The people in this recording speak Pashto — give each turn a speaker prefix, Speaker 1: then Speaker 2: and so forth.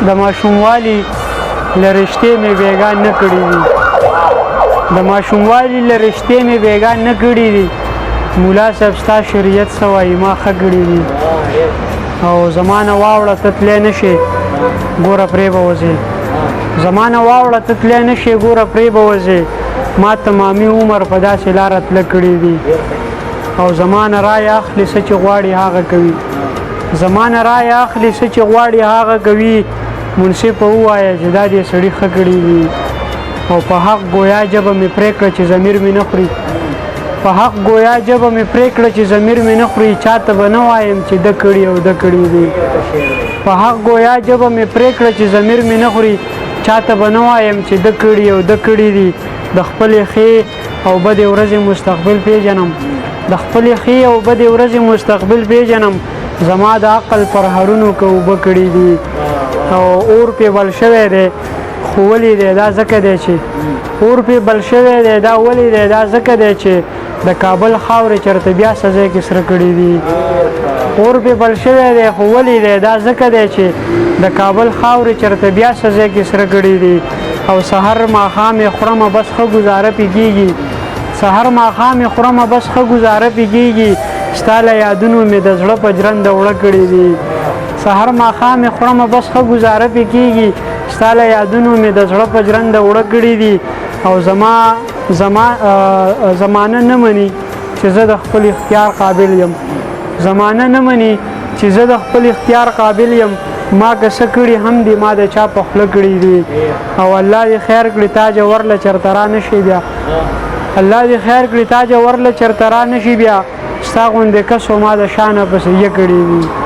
Speaker 1: د ماشوموالي له رشتې مې بېګا نه کړي دي د ماشوموالي له رشتې مې بېګا نه کړي دي مولا صاحب ستا شریعت څه وایي ما ښه کړي دي او زما نه واوړه ته تلی نه شې ګوره پرې به وځې زما نه واوړه ته تلی نه شې ګوره پرې به وځې ما تمامي عمر په داسې لاره تله کړي دي او زما نه رایه اخلي څه چې غواړي هغه کوي زما نه رایه اخلي څه چې غواړي هغه کوي منصف ووایه چې دا دې سړي ښه کړي دي او په حق ګویا ژبه مې پرېکړه چې ضمیر مې نه خوري په حق ګویا ژبه مې پرېکړه چې ضمیر مې نه خوري چاته به نه وایم چې ده کړي او ده کړي دي په حق ګویا ژبه مې پرېکړه چې ضمیر مې نه خوري چاته به نه وایم چې ده کړي او ده کړي دي د خپلې ښې او بدې ورځې مستقبل پیژنم د خپلې ښې او بدې ورځې مستقبل پیژنم زما د عقل پر هرونو که اوبه کړي دي او اور پې بل شوی دی خو ولې دی دا ځکه دی چې اور پې بل شوی دی دا ولې دی دا ځکه دی چې د کابل خاورې چېرته بیا سزای کې سره کړي دي اور پې بل شوی دی خو ولې دی دا ځکه دی چې د کابل خاورې چېرته بیا سزای کې سره کړي دي او سحر ماښام یې خورمه بس ښه ګزاره پې کېږي سحر ماښام یې خورمه بس ښه ګزاره پې کېږي ستا له یادونو مې د زړه په جرنده وړه کړي دي سحر ماښام یې خورمه بس ښه ګزاره پې کېږي ستا له یادونو مې د زړه په جرنده وړه کړي دي او زمانه نه مني چې زه د خپل اختیار قابل یم زمانه نه مني چې زه د خپل اختیار قابل یم ما که څه کړي هم دي ما د چا په خوله کړي دي او الله دې خیر کړي تا جوور له چېرته را نه شي بیا الله دې خیر کړي تا جوور له چېرته را نه شي بیا ستا غوندې کس و ما د شانه پسې یې کړي دي